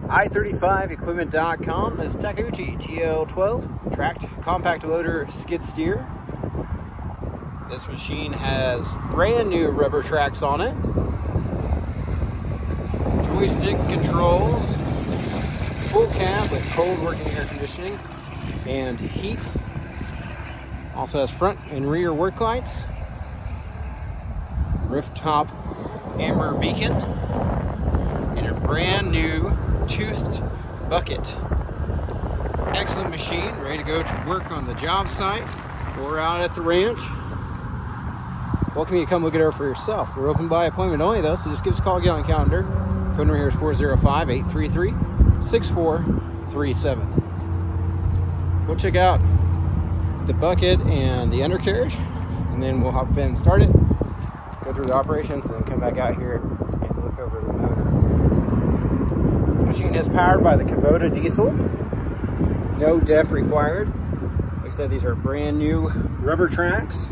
I35equipment.com. This is Takeuchi TL12 tracked compact loader skid steer. This machine has brand new rubber tracks on it, joystick controls, full cab with cold working air conditioning and heat. Also has front and rear work lights, rooftop amber beacon, and a brand new toothed bucket. Excellent machine, ready to go to work on the job site or out at the ranch. Welcome you to come look it over for yourself. We're open by appointment only though, so just give us a call, get on the calendar. Phone number here is 405-833-6437. We'll check out the bucket and the undercarriage, and then we'll hop in and start it, go through the operations, and then come back out here and look over the motor. The machine is powered by the Kubota diesel. No DEF required. Like I said, these are brand new rubber tracks.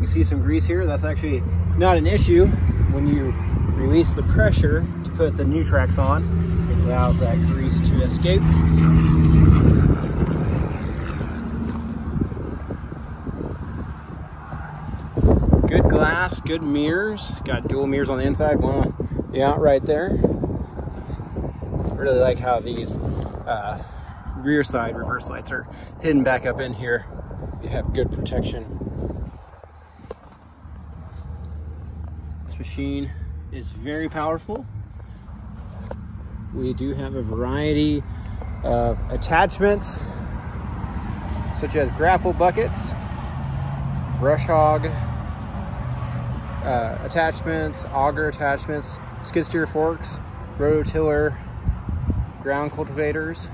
You see some grease here. That's actually not an issue when you release the pressure to put the new tracks on. It allows that grease to escape. Good glass, good mirrors. Got dual mirrors on the inside, one on the outright there. I really like how these rear side reverse lights are hidden back up in here. You have good protection. This machine is very powerful. We do have a variety of attachments, such as grapple buckets, brush hog attachments, auger attachments, skid steer forks, rototiller, ground cultivators,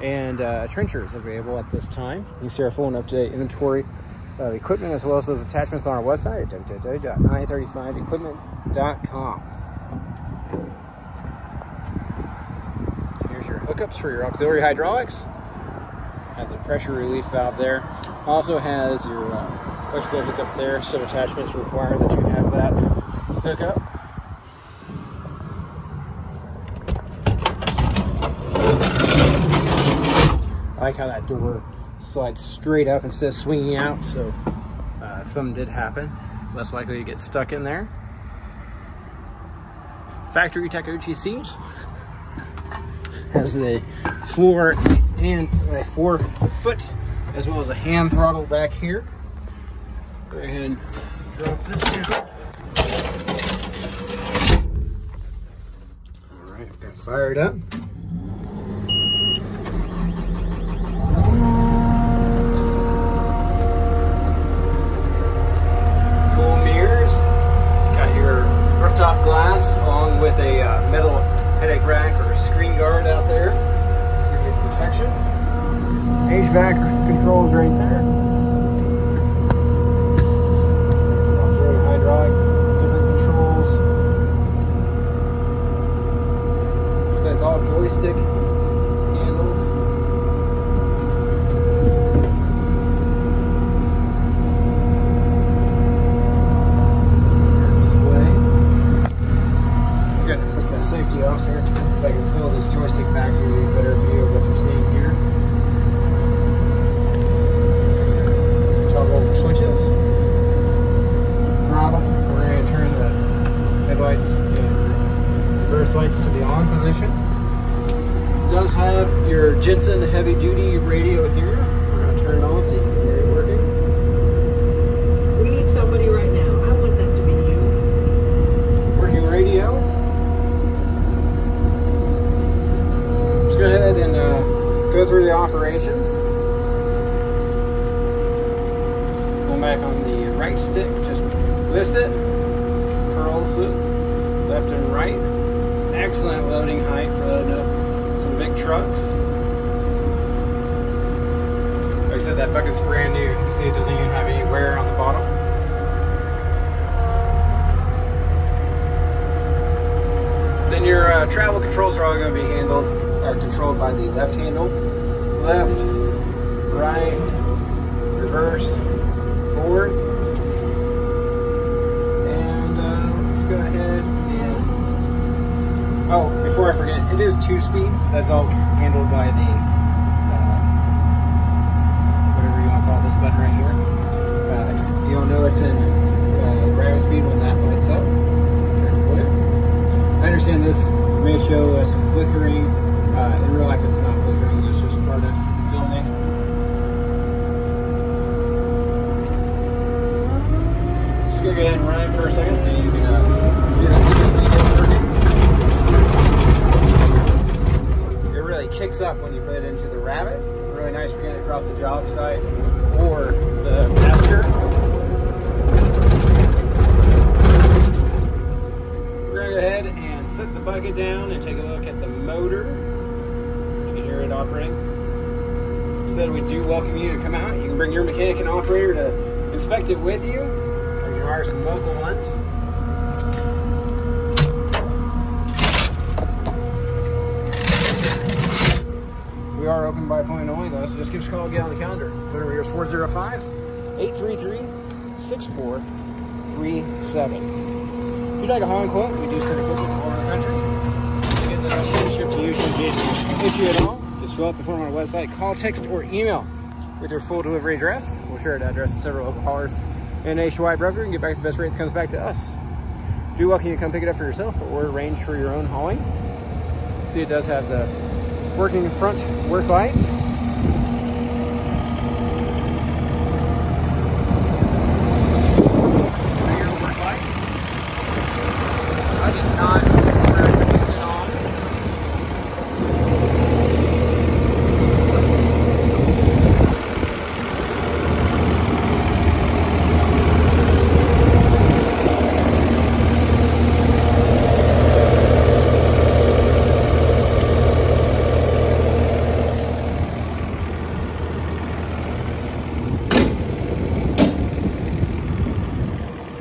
and trenchers available at this time. You can see our full and up-to-date inventory of equipment as well as those attachments on our website at www.i35equipment.com. Here's your hookups for your auxiliary hydraulics. Has a pressure relief valve there. Also has your electrical hookup there. Some attachments require that you have that hookup. I like how that door slides straight up instead of swinging out, so if something did happen, less likely to get stuck in there. Factory Takeuchi seat has the floor and a 4-foot as well as a hand throttle back here. Go ahead and drop this down. All right, we're gonna fire it up. Top glass along with a metal headache rack or screen guard out there for your protection. HVAC controls right there. Auxiliary hydraulic, different controls. So it's all joystick handled. Safety off here so I can pull this joystick back so you get a better view of what you're seeing here. Toggle switches, throttle. We're going to turn the headlights and reverse lights to the on position. It does have your Jensen heavy duty radio here. We're going to turn it on so you can hear it working. We need somebody right now. I want that to be you. Working radio. Go ahead and go through the operations. Go back on the right stick, just lifts it, curls it, left and right. Excellent loading height for loading up some big trucks. Like I said, that bucket's brand new. You can see it doesn't even have any wear on the bottom. Then your travel controls are all going to be are controlled by the left handle. Left, right, reverse, forward. And let's go ahead and Oh, before I forget, it is 2-speed. That's all handled by the, whatever you want to call this button right here. You'll know it's in rabbit speed when that lights up. Turn blue. I understand this may show some flickering. In real life, it's not flickering. It's just part of filming. Just gonna go ahead and run it for a second so you can see that it really kicks up when you put it into the rabbit. Really nice for getting across the job site or the pasture. We're gonna go ahead and set the bucket down and take a look at the motor. You can hear it operating. Instead, we do welcome you to come out. You can bring your mechanic and operator to inspect it with you, or you can hire some local ones. We are open by appointment only though, so just give us a call, get on the calendar. Phone number here is 405-833-6437. If you'd like a hauling quote, we do send equipment all over the country. To get the machine shipped to you shouldn't be an issue at all. Just fill out the form on our website, call, text, or email with your full delivery address. We'll share that address to several local haulers and a nationwide broker and get back the best rate that comes back to us. Do welcome you to come pick it up for yourself or arrange for your own hauling. See, it does have the working front work lights. Rear work lights. I did not wear it on.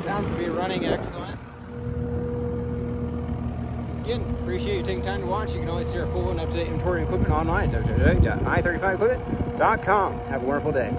Sounds to be running excellent. Again, appreciate you taking time to watch. You can always see our full and up-to-date inventory and equipment online at www.i35equipment.com. Have a wonderful day.